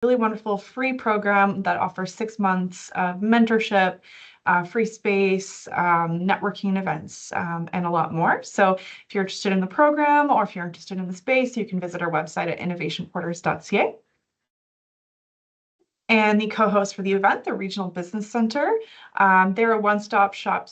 really wonderful free program that offers 6 months of mentorship, free space, networking events, and a lot more. So if you're interested in the program or if you're interested in the space, you can visit our website at innovationporters.ca. And the co-host for the event, the Regional Business Center. They're a one-stop shop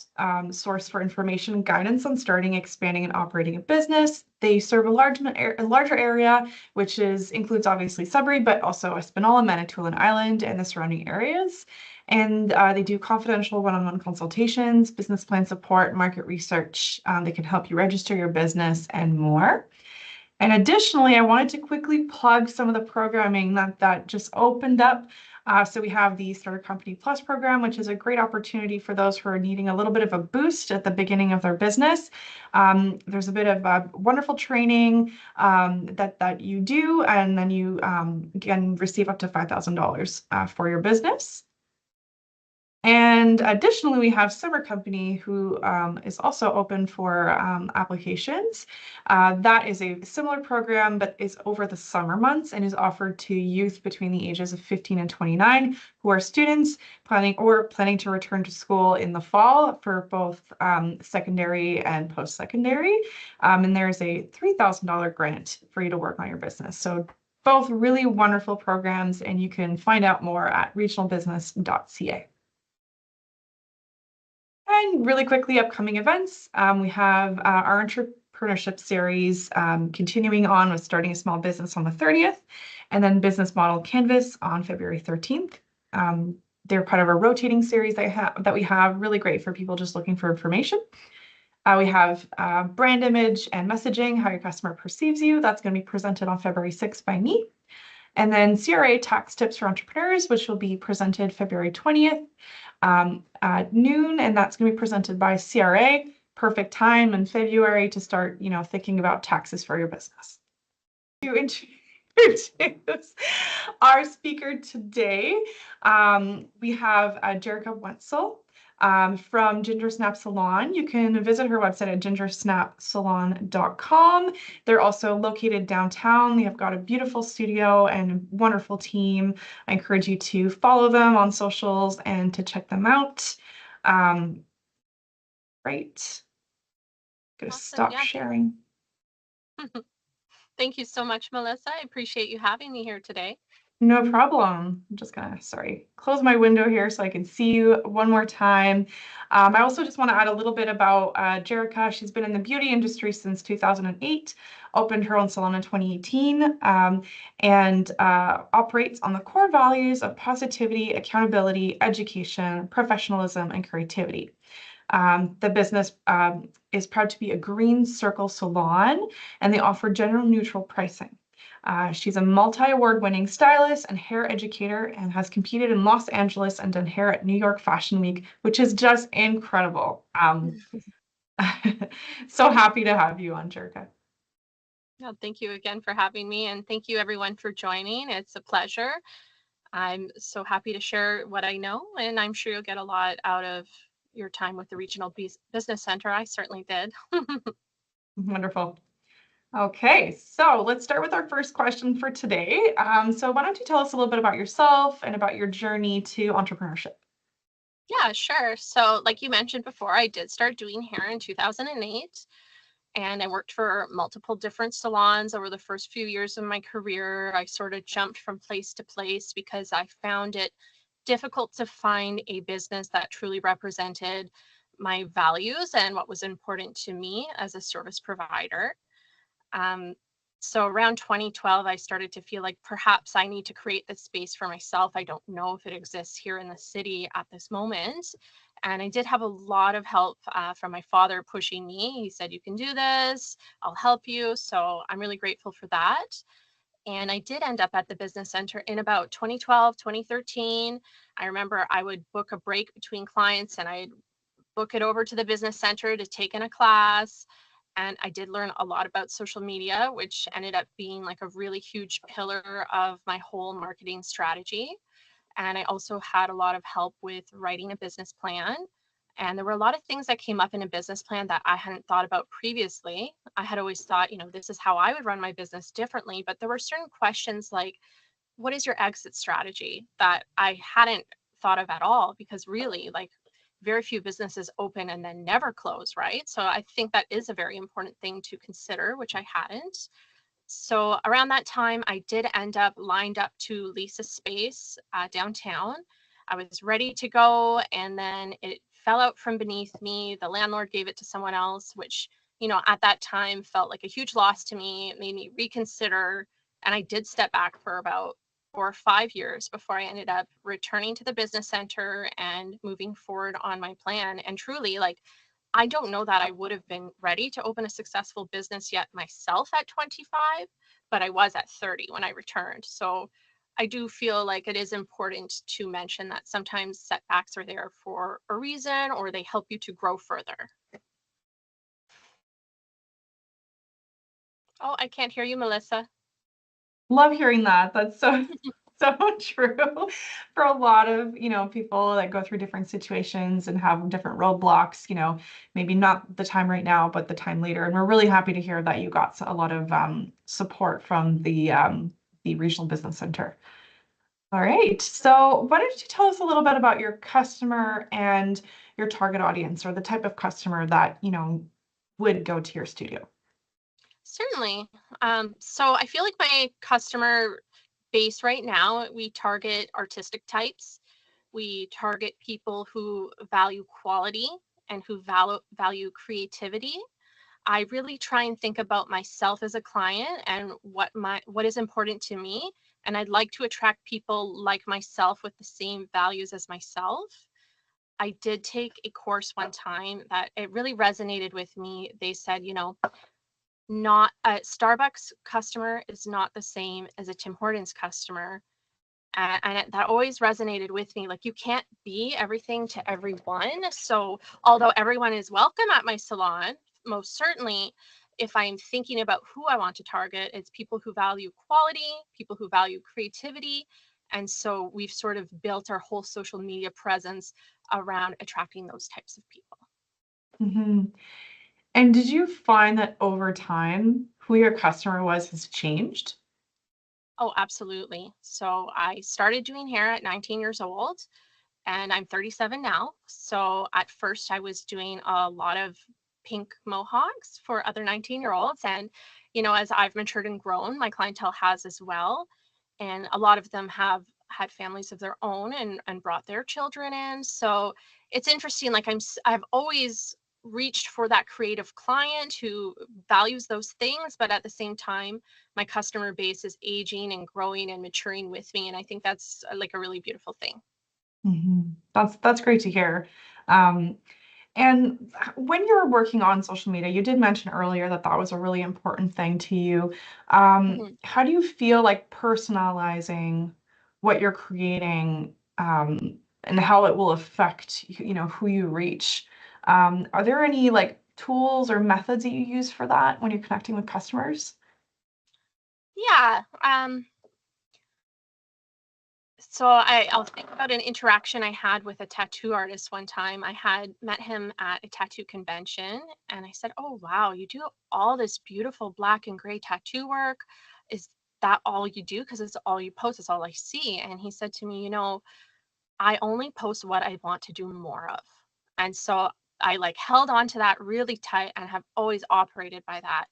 source for information and guidance on starting, expanding, and operating a business. They serve a larger area, which includes obviously Sudbury, but also Espanola, Manitoulin Island, and the surrounding areas. And they do confidential one-on-one consultations, business plan support, market research. They can help you register your business and more. And additionally, I wanted to quickly plug some of the programming that just opened up. So we have the Starter Company Plus program, which is a great opportunity for those who are needing a little bit of a boost at the beginning of their business. There's a bit of wonderful training that you do, and then you can receive up to $5,000 for your business. And additionally, we have Summer Company, who is also open for applications. That is a similar program, but is over the summer months and is offered to youth between the ages of 15 and 29 who are students planning to return to school in the fall for both secondary and post-secondary. And there's a $3,000 grant for you to work on your business. So both really wonderful programs, and you can find out more at regionalbusiness.ca. And really quickly, upcoming events. We have our entrepreneurship series continuing on with starting a small business on the 30th, and then business model canvas on February 13th. They're part of a rotating series that we have, really great for people just looking for information. We have brand image and messaging, how your customer perceives you. That's going to be presented on February 6th by me. And then CRA tax tips for entrepreneurs, which will be presented February 20th. At noon, and that's going to be presented by CRA. Perfect time in February to start, thinking about taxes for your business. To introduce our speaker today, we have Jerica Wentzell from Ginger Snap Salon. You can visit her website at gingersnapsalon.com. They're also located downtown. They have got a beautiful studio and a wonderful team. I encourage you to follow them on socials and to check them out. Right. Gonna stop sharing. Thank you so much, Melissa. I appreciate you having me here today. No problem. I'm just gonna, close my window here so I can see you one more time. I also just want to add a little bit about Jerica. She's been in the beauty industry since 2008, opened her own salon in 2018, and operates on the core values of positivity, accountability, education, professionalism, and creativity. The business is proud to be a green circle salon, and they offer gender neutral pricing. She's a multi-award-winning stylist and hair educator and has competed in Los Angeles and done hair at New York Fashion Week, which is just incredible. So happy to have you on, Jerica. Well, thank you again for having me, and thank you everyone for joining. It's a pleasure. I'm so happy to share what I know, and I'm sure you'll get a lot out of your time with the Regional Business Center. I certainly did. Wonderful. Okay, so let's start with our first question for today. So why don't you tell us a little bit about yourself and about your journey to entrepreneurship? Yeah, sure. So like you mentioned before, I did start doing hair in 2008, and I worked for multiple different salons over the first few years of my career. I sort of jumped from place to place because I found it difficult to find a business that truly represented my values and what was important to me as a service provider. So around 2012, I started to feel like perhaps I need to create this space for myself. I don't know if it exists here in the city at this moment. And I did have a lot of help from my father pushing me. He said, you can do this, I'll help you. So I'm really grateful for that. And I did end up at the business center in about 2012, 2013. I remember I would book a break between clients and I'd book it over to the business center to take in a class. And I did learn a lot about social media, which ended up being like a really huge pillar of my whole marketing strategy. And I also had a lot of help with writing a business plan. And there were a lot of things that came up in a business plan that I hadn't thought about previously. I had always thought, this is how I would run my business differently. But there were certain questions like, what is your exit strategy, that I hadn't thought of at all, because really, like, very few businesses open and then never close, right? So I think that is a very important thing to consider, which I hadn't. So around that time, I did end up lined up to lease a space downtown. I was ready to go, and then it fell out from beneath me. The landlord gave it to someone else, which, at that time felt like a huge loss to me. It made me reconsider, and I did step back for about 4 or 5 years before I ended up returning to the business center and moving forward on my plan. And truly, like, I don't know that I would have been ready to open a successful business yet myself at 25, but I was at 30 when I returned. So I do feel like it is important to mention that sometimes setbacks are there for a reason, or they help you to grow further. Oh, I can't hear you, Melissa. Love hearing that. That's so so true for a lot of, people that go through different situations and have different roadblocks, maybe not the time right now, but the time later. And we're really happy to hear that you got a lot of support from the Regional Business Center. All right. So why don't you tell us a little bit about your customer and your target audience, or the type of customer that, would go to your studio? Certainly. So I feel like my customer base right now, we target artistic types. We target people who value quality and who value creativity. I really try and think about myself as a client and what is important to me. And I'd like to attract people like myself with the same values as myself. I did take a course one time that it really resonated with me. They said, not a Starbucks customer is not the same as a Tim Hortons customer. That always resonated with me. Like, you can't be everything to everyone. So although everyone is welcome at my salon, most certainly, if I'm thinking about who I want to target, it's people who value quality, people who value creativity. And so we've sort of built our whole social media presence around attracting those types of people. Hmm. And did you find that over time, who your customer was has changed? Oh, absolutely. So I started doing hair at 19 years old, and I'm 37 now. So at first, I was doing a lot of pink mohawks for other 19-year-olds. And, as I've matured and grown, my clientele has as well. And a lot of them have had families of their own and brought their children in. So it's interesting. Like, I've always reached for that creative client who values those things, but at the same time, my customer base is aging and growing and maturing with me. And I think that's like a really beautiful thing. Mhm. That's great to hear. Um, and when you're working on social media, you did mention earlier that that was a really important thing to you. Mhm. How do you feel like personalizing what you're creating, and how it will affect, who you reach? Are there any like tools or methods that you use for that when you're connecting with customers? Yeah. So I'll think about an interaction I had with a tattoo artist one time. I had met him at a tattoo convention, and I said, "Oh, wow, you do all this beautiful black and gray tattoo work. Is that all you do? Because it's all you post, it's all I see." And he said to me, "I only post what I want to do more of." And so I like held on to that really tight and have always operated by that.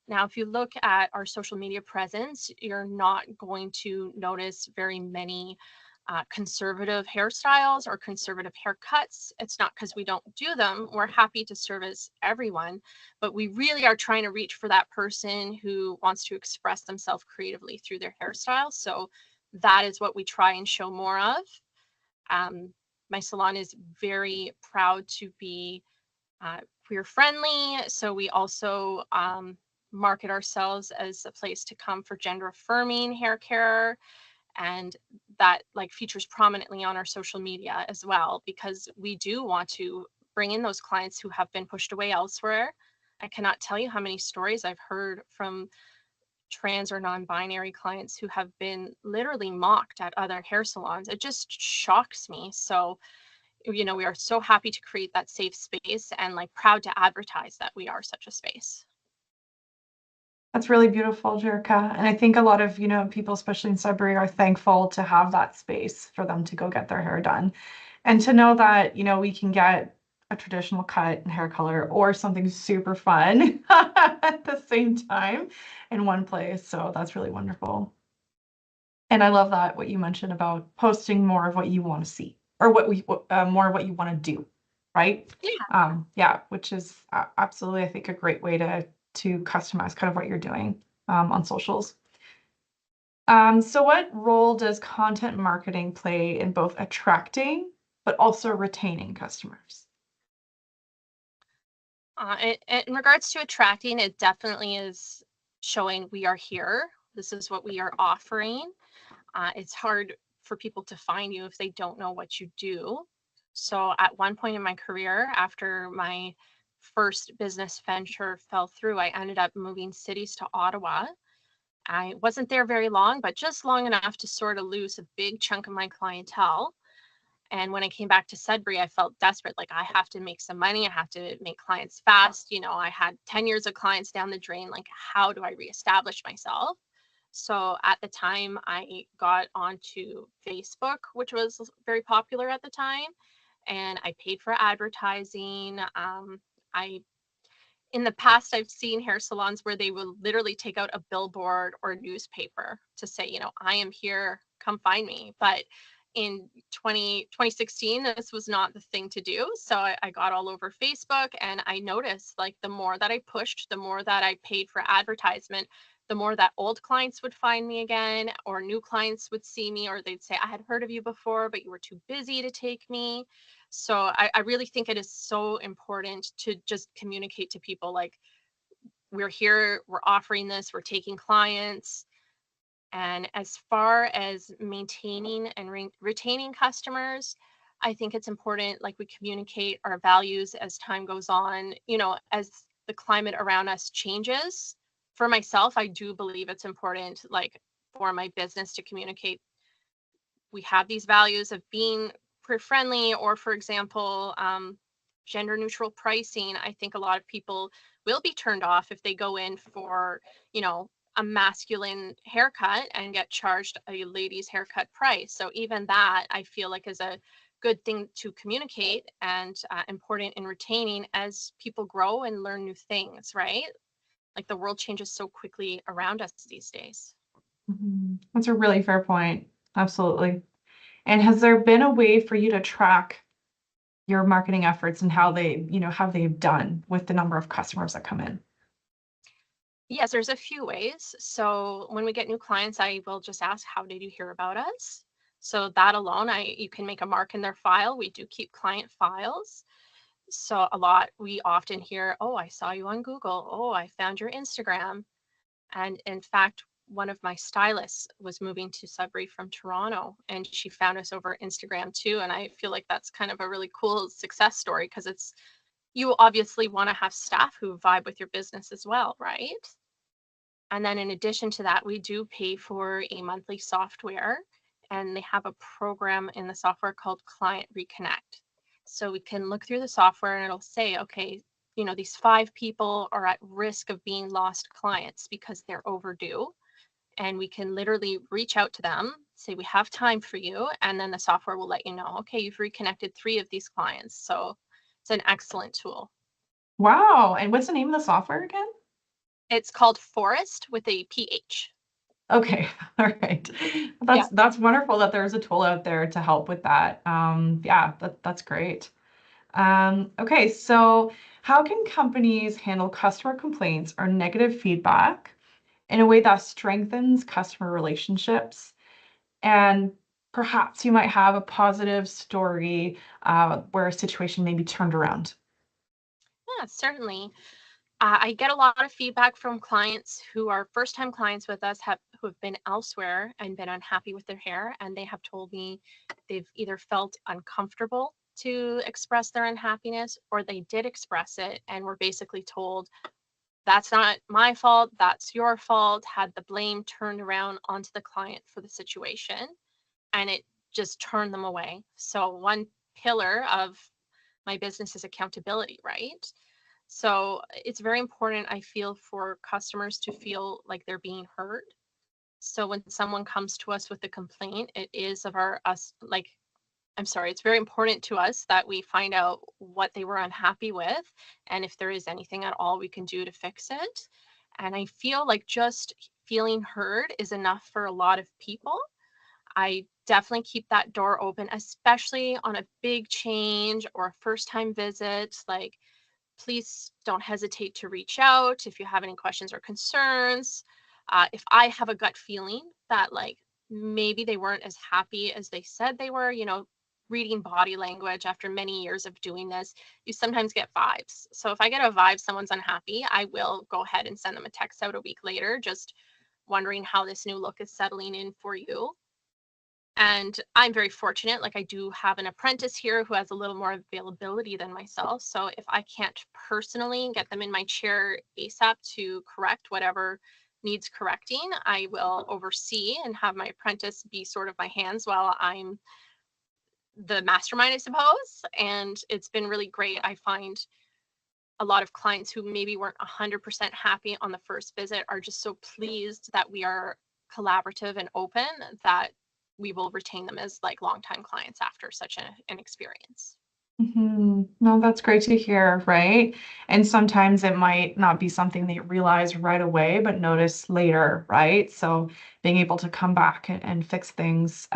Now, if you look at our social media presence, you're not going to notice very many conservative hairstyles or conservative haircuts. It's not because we don't do them. We're happy to service everyone, but we really are trying to reach for that person who wants to express themselves creatively through their hairstyle. So that is what we try and show more of. Um, my salon is very proud to be queer friendly. So we also market ourselves as a place to come for gender affirming hair care. And that like features prominently on our social media as well, because we do want to bring in those clients who have been pushed away elsewhere. I cannot tell you how many stories I've heard from trans or non-binary clients who have been literally mocked at other hair salons. It just shocks me. So, we are so happy to create that safe space and like proud to advertise that we are such a space. That's really beautiful, Jerica. And I think a lot of, people, especially in Sudbury, are thankful to have that space for them to go get their hair done. And to know that, we can get a traditional cut and hair color or something super fun at the same time in one place. So that's really wonderful. And I love that what you mentioned about posting more of what you want to see or more of what you want to do, right? Yeah. Yeah, which is absolutely, I think, a great way to customize kind of what you're doing on socials. So what role does content marketing play in both attracting but also retaining customers? In regards to attracting, it definitely is showing we are here. This is what we are offering. It's hard for people to find you if they don't know what you do. So at one point in my career, after my first business venture fell through, I ended up moving cities to Ottawa. I wasn't there very long, but just long enough to sort of lose a big chunk of my clientele. And when I came back to Sudbury, I felt desperate. Like, I have to make some money. I have to make clients fast. I had 10 years of clients down the drain. Like, how do I reestablish myself? So at the time, I got onto Facebook, which was very popular at the time, and I paid for advertising. I In the past, I've seen hair salons where they will literally take out a billboard or a newspaper to say, I am here, come find me. But in 2016, this was not the thing to do. So I got all over Facebook, and I noticed, like, the more that I pushed, the more that I paid for advertisement, the more that old clients would find me again, or new clients would see me, or they'd say, I had heard of you before, but you were too busy to take me. So I really think it is so important to just communicate to people, like, we're here, we're offering this, we're taking clients. And as far as maintaining and retaining customers, I think it's important, like, we communicate our values as time goes on, as the climate around us changes. For myself, I do believe it's important, like, for my business to communicate we have these values of being queer friendly, or, for example, gender neutral pricing. I think a lot of people will be turned off if they go in for, a masculine haircut and get charged a lady's haircut price. So even that, I feel like, is a good thing to communicate, and important in retaining as people grow and learn new things, right? Like, the world changes so quickly around us these days. That's a really fair point. Absolutely. And has there been a way for you to track your marketing efforts and how they've done with the number of customers that come in? Yes, there's a few ways. So when we get new clients, I will just ask, how did you hear about us? So that alone, you can make a mark in their file. We do keep client files. So we often hear, oh, I saw you on Google. Oh, I found your Instagram. And in fact, one of my stylists was moving to Sudbury from Toronto, and she found us over Instagram too. And I feel like that's kind of a really cool success story, because you obviously want to have staff who vibe with your business as well, right? And then in addition to that, we do pay for a monthly software, and they have a program in the software called Client Reconnect. So we can look through the software, and it'll say, okay, these 5 people are at risk of being lost clients because they're overdue. And we can literally reach out to them, say, we have time for you. And then the software will let you know, okay, you've reconnected 3 of these clients. So it's an excellent tool. Wow. And what's the name of the software again? It's called Forest with a PH. Okay. All right. Yeah. That's wonderful that there's a tool out there to help with that. Yeah, that's great. Okay, so how can companies handle customer complaints or negative feedback in a way that strengthens customer relationships? And perhaps you might have a positive story where a situation may be turned around. Yeah, certainly. I get a lot of feedback from clients who are first-time clients with us, who have been elsewhere and been unhappy with their hair, and they have told me they've either felt uncomfortable to express their unhappiness, or they did express it and were basically told, that's not my fault, that's your fault, had the blame turned around onto the client for the situation, and it just turned them away. So one pillar of my business is accountability, right? So it's very important, I feel, for customers to feel like they're being heard. So when someone comes to us with a complaint, it is of our us like I'm sorry, it's very important to us that we find out what they were unhappy with and if there is anything at all we can do to fix it. And I feel like just feeling heard is enough for a lot of people. I definitely keep that door open, especially on a big change or a first time visit. Like, please don't hesitate to reach out if you have any questions or concerns. If I have a gut feeling that like maybe they weren't as happy as they said they were, reading body language after many years of doing this, you sometimes get vibes. So if I get a vibe someone's unhappy, I will go ahead and send them a text out a week later, just wondering how this new look is settling in for you. And I'm very fortunate, like I do have an apprentice here who has a little more availability than myself. So if I can't personally get them in my chair ASAP to correct whatever needs correcting, I will oversee and have my apprentice be sort of my hands while I'm the mastermind, I suppose. And it's been really great. I find a lot of clients who maybe weren't 100% happy on the first visit are just so pleased that we are collaborative and open that we will retain them as like longtime clients after such an experience. No, that's great to hear, right? And sometimes it might not be something that you realize right away, but notice later, right? So being able to come back and fix things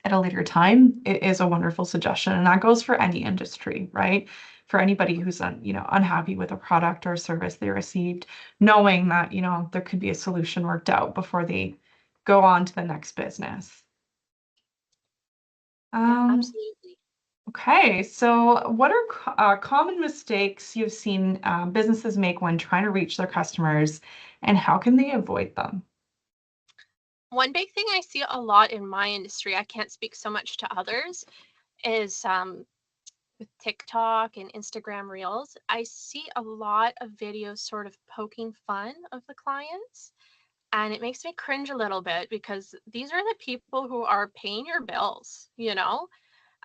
at a later time, it is a wonderful suggestion. And that goes for any industry, right? For anybody who's unhappy with a product or service they received, knowing that, there could be a solution worked out before they go on to the next business. Yeah, Um, absolutely. okay, so what are common mistakes you've seen businesses make when trying to reach their customers, and how can they avoid them? One big thing I see a lot in my industry, I can't speak so much to others, is with TikTok and Instagram Reels, I see a lot of videos sort of poking fun of the clients. And it makes me cringe a little bit because these are the people who are paying your bills.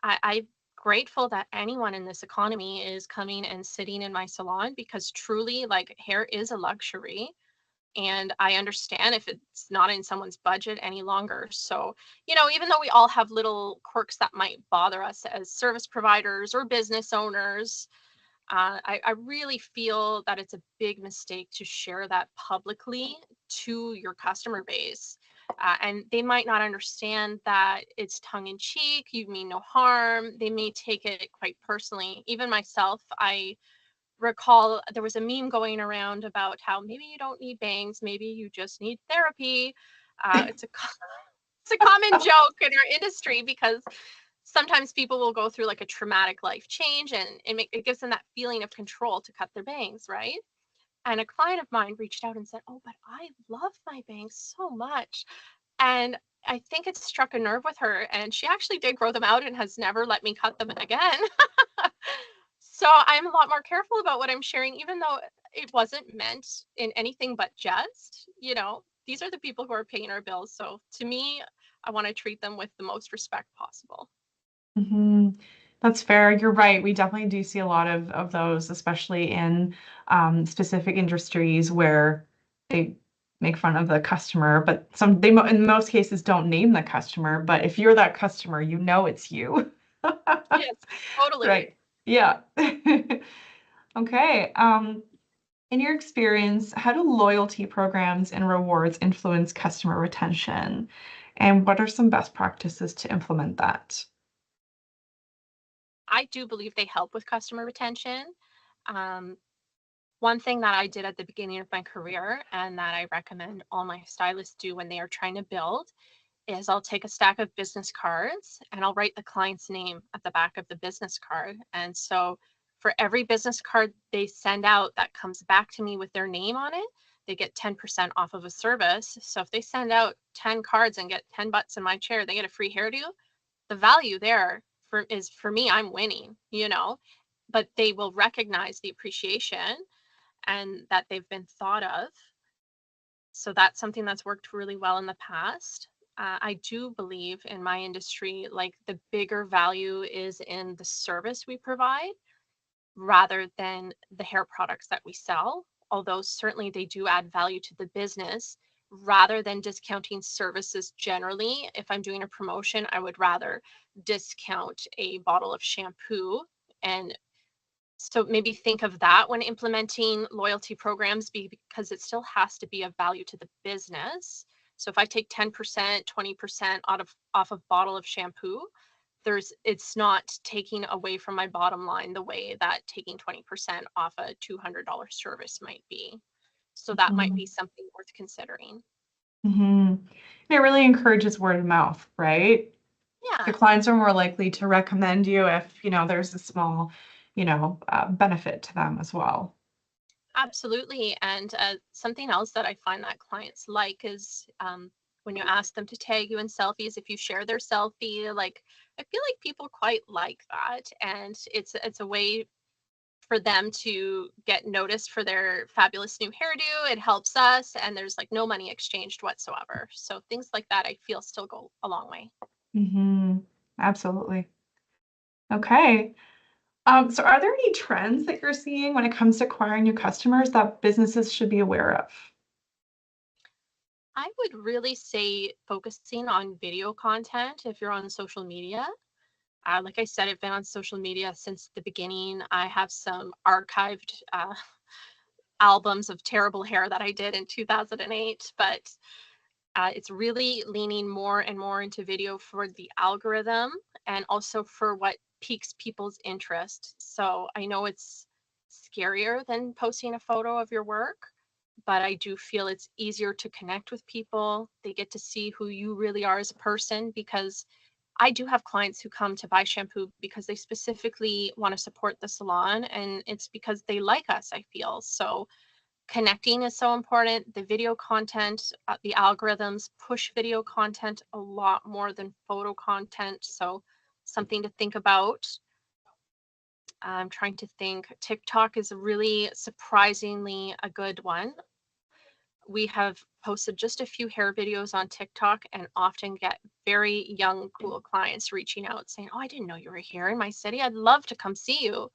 I'm grateful that anyone in this economy is coming and sitting in my salon because truly, like, hair is a luxury. And I understand if it's not in someone's budget any longer. So, even though we all have little quirks that might bother us as service providers or business owners, I really feel that it's a big mistake to share that publicly to your customer base. And they might not understand that it's tongue in cheek, you mean no harm. They may take it quite personally. Even myself, I recall there was a meme going around about how maybe you don't need bangs, maybe you just need therapy. It's a it's a common joke in our industry because sometimes people will go through like a traumatic life change and it gives them that feeling of control to cut their bangs, right? And a client of mine reached out and said, "Oh, but I love my bangs so much." And I think it struck a nerve with her, and she actually did grow them out and has never let me cut them again. So I'm a lot more careful about what I'm sharing, even though it wasn't meant in anything but jest. These are the people who are paying our bills. So to me, I want to treat them with the most respect possible. hmm That's fair. You're right. We definitely do see a lot of those, especially in specific industries where they make fun of the customer, but in most cases don't name the customer. But if you're that customer, you know it's you. Yes, totally. Right. Yeah. Okay. In your experience, how do loyalty programs and rewards influence customer retention? And what are some best practices to implement that? I do believe they help with customer retention. Um, One thing that I did at the beginning of my career and that I recommend all my stylists do when they are trying to build is I'll take a stack of business cards and I'll write the client's name at the back of the business card. And so for every business card they send out that comes back to me with their name on it, they get 10% off of a service. So if they send out 10 cards and get 10 butts in my chair, they get a free hairdo. The value there for me, I'm winning. But they will recognize the appreciation and that they've been thought of. So that's something that's worked really well in the past. I do believe in my industry, like the bigger value is in the service we provide. rather than the hair products that we sell, although certainly they do add value to the business. Rather than discounting services generally, if I'm doing a promotion, I would rather discount a bottle of shampoo. And so maybe think of that when implementing loyalty programs, because it still has to be of value to the business. So if I take 10%, 20% off of bottle of shampoo, it's not taking away from my bottom line the way that taking 20% off a $200 service might be. So that might be something worth considering. Mm-hmm. It really encourages word of mouth, right? The Yeah. clients are more likely to recommend you if, there's a small, benefit to them as well. Absolutely. And something else that I find that clients like is when you ask them to tag you in selfies, if you share their selfie, like I feel like people quite like that. And it's a way for them to get noticed for their fabulous new hairdo. It helps us, and there's like no money exchanged whatsoever. So things like that I feel still go a long way. Mm-hmm. Absolutely. Okay. So are there any trends that you're seeing when it comes to acquiring new customers that businesses should be aware of? I would really say focusing on video content if you're on social media. Like I said, I've been on social media since the beginning. I have some archived albums of terrible hair that I did in 2008, but it's really leaning more and more into video for the algorithm and also for what piques people's interest. So I know it's scarier than posting a photo of your work, but I do feel it's easier to connect with people. They get to see who you really are as a person, because I do have clients who come to buy shampoo because they specifically want to support the salon, and it's because they like us, I feel. So connecting is so important. The video content, the algorithms push video content a lot more than photo content. So something to think about. I'm trying to think. TikTok is really surprisingly a good one. We have posted just a few hair videos on TikTok and often get very young, cool clients reaching out saying, "Oh, I didn't know you were here in my city. I'd love to come see you."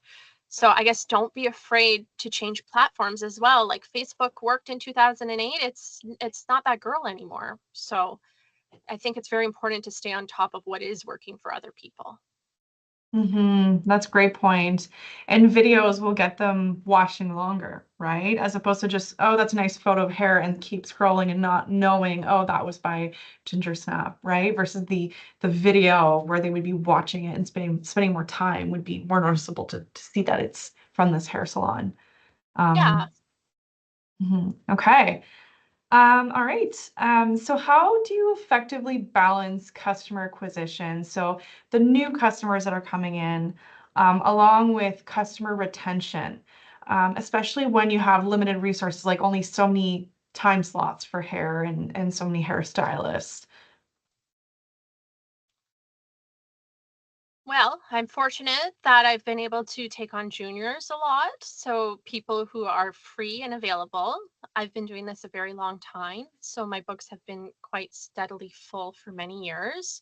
So I guess don't be afraid to change platforms as well. Like Facebook worked in 2008, it's not that girl anymore. So I think it's very important to stay on top of what is working for other people. That's a great point. And videos will get them watching longer, right? As opposed to just, oh, that's a nice photo of hair and keep scrolling and not knowing, oh, that was by Ginger Snap, right? Versus the video where they would be watching it and spending more time would be more noticeable to see that it's from this hair salon. Yeah. Um, Okay. All right. So how do you effectively balance customer acquisition? So the new customers that are coming in, along with customer retention, especially when you have limited resources, like only so many time slots for hair and so many hairstylists. Well, I'm fortunate that I've been able to take on juniors a lot. So people who are free and available. I've been doing this a very long time. So my books have been quite steadily full for many years.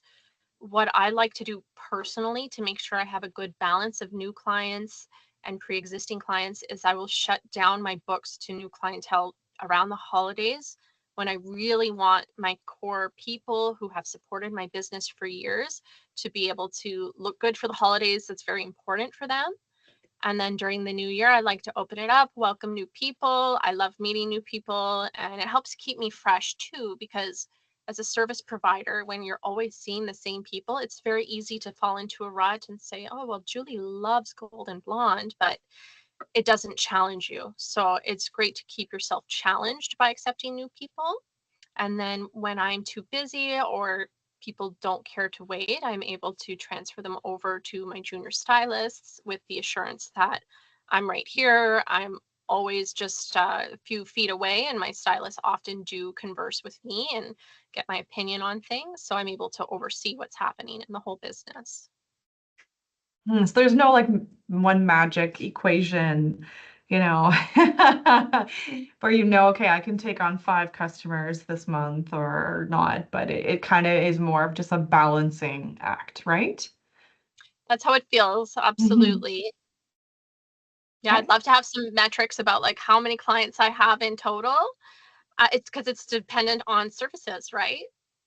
What I like to do personally to make sure I have a good balance of new clients and pre-existing clients is I will shut down my books to new clientele around the holidays, when I really want my core people who have supported my business for years to be able to look good for the holidays. That's very important for them. And then during the new year, I like to open it up, welcome new people. I love meeting new people, and it helps keep me fresh too, because as a service provider, when you're always seeing the same people, it's very easy to fall into a rut and say, "Oh, well, Julie loves gold and blonde," but it doesn't challenge you. So it's great to keep yourself challenged by accepting new people. And then when I'm too busy or people don't care to wait, I'm able to transfer them over to my junior stylists with the assurance that I'm right here. I'm always just a few feet away, and my stylists often do converse with me and get my opinion on things. So I'm able to oversee what's happening in the whole business. So there's no like one magic equation, you know, where okay, I can take on 5 customers this month or not, but it kind of is more of just a balancing act, right? That's how it feels. Hmm. Absolutely. Yeah, I'd love to have some metrics about like how many clients I have in total. It's because it's dependent on services, right?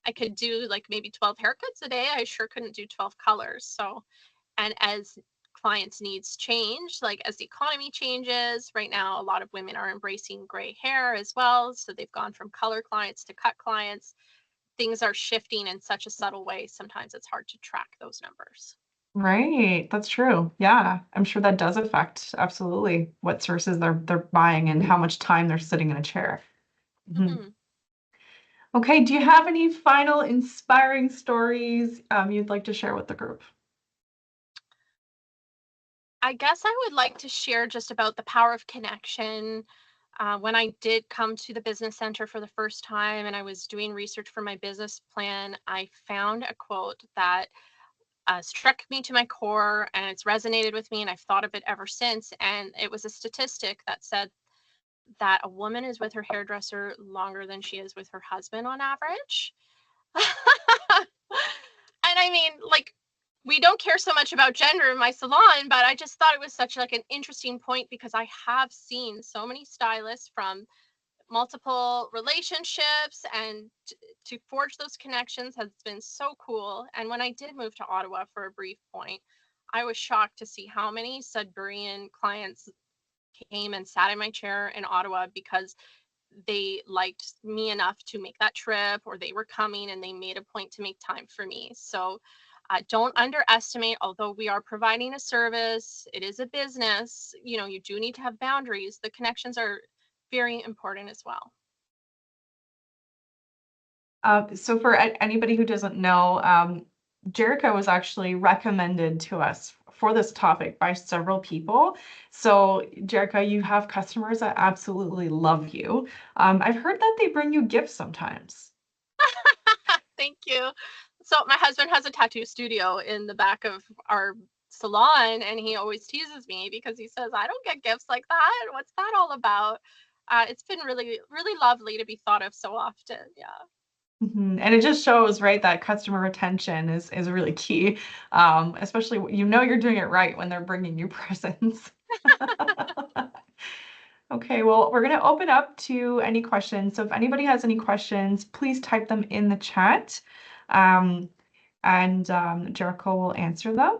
I could do like maybe 12 haircuts a day. I sure couldn't do 12 colors. So, and as clients' needs change, like as the economy changes, right now, a lot of women are embracing gray hair as well. So they've gone from color clients to cut clients. Things are shifting in such a subtle way. Sometimes it's hard to track those numbers. Right, that's true. Yeah, I'm sure that does affect absolutely what sources they're buying and how much time they're sitting in a chair. Mhm. Mhm. Okay, do you have any final inspiring stories you'd like to share with the group? I guess I would like to share just about the power of connection. When I did come to the business center for the first time and I was doing research for my business plan, I found a quote that struck me to my core and it's resonated with me, and I've thought of it ever since. And it was a statistic that said that a woman is with her hairdresser longer than she is with her husband on average. And I mean, like, we don't care so much about gender in my salon, but I just thought it was such like an interesting point because I have seen so many stylists from multiple relationships, and to forge those connections has been so cool. And when I did move to Ottawa for a brief point, I was shocked to see how many Sudburian clients came and sat in my chair in Ottawa because they liked me enough to make that trip, or they were coming and they made a point to make time for me. So don't underestimate, although we are providing a service, it is a business, you know, you do need to have boundaries. The connections are very important as well. So for anybody who doesn't know, Jerica was actually recommended to us for this topic by several people. So Jerica, you have customers that absolutely love you. I've heard that they bring you gifts sometimes. Thank you. So my husband has a tattoo studio in the back of our salon, and he always teases me because he says, I don't get gifts like that. What's that all about? It's been really, really lovely to be thought of so often. Yeah. Mhm. And it just shows, right, that customer retention is really key. Especially you know you're doing it right when they're bringing you presents. Okay, well, we're going to open up to any questions. So if anybody has any questions, please type them in the chat, um, and Jericho will answer them.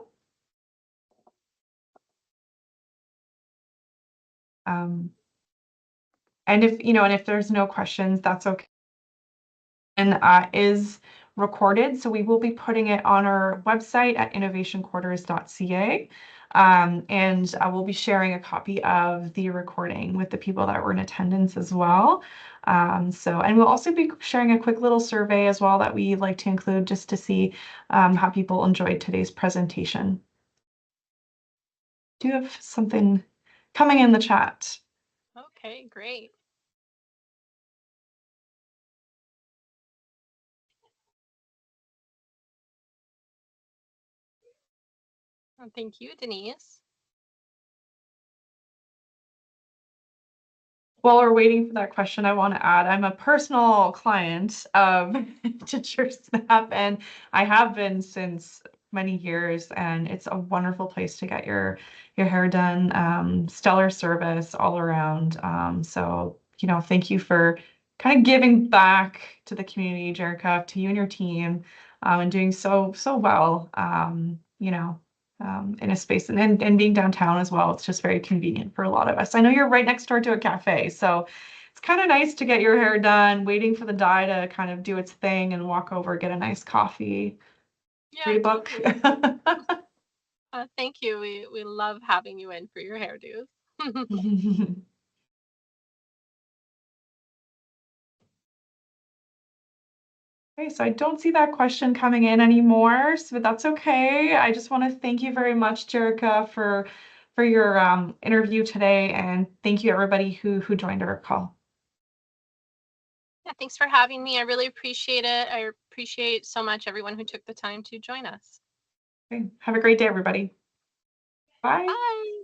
Um, and if there's no questions, that's okay. And is recorded, so we will be putting it on our website at innovationquarters.ca. And I will be sharing a copy of the recording with the people that were in attendance as well. And we'll also be sharing a quick little survey as well that we like to include just to see how people enjoyed today's presentation. Do you have something coming in the chat? Okay, great. Well, thank you, Denise. While we're waiting for that question, I want to add I'm a personal client of Ginger Snap, and I have been since many years, and it's a wonderful place to get your hair done. Stellar service all around. So, thank you for kind of giving back to the community, Jerica, to you and your team, and doing so well. In a space and being downtown as well. It's just very convenient for a lot of us. I know you're right next door to a cafe, so it's kind of nice to get your hair done, waiting for the dye to kind of do its thing and walk over, get a nice coffee, read Yeah, a book. totally. Thank you. We love having you in for your hairdos. Okay, so I don't see that question coming in anymore, so that's okay. I just want to thank you very much, Jerica, for your interview today, and thank you everybody who joined our call. Yeah, thanks for having me. I really appreciate it. I appreciate so much everyone who took the time to join us. Okay, have a great day, everybody. Bye. Bye.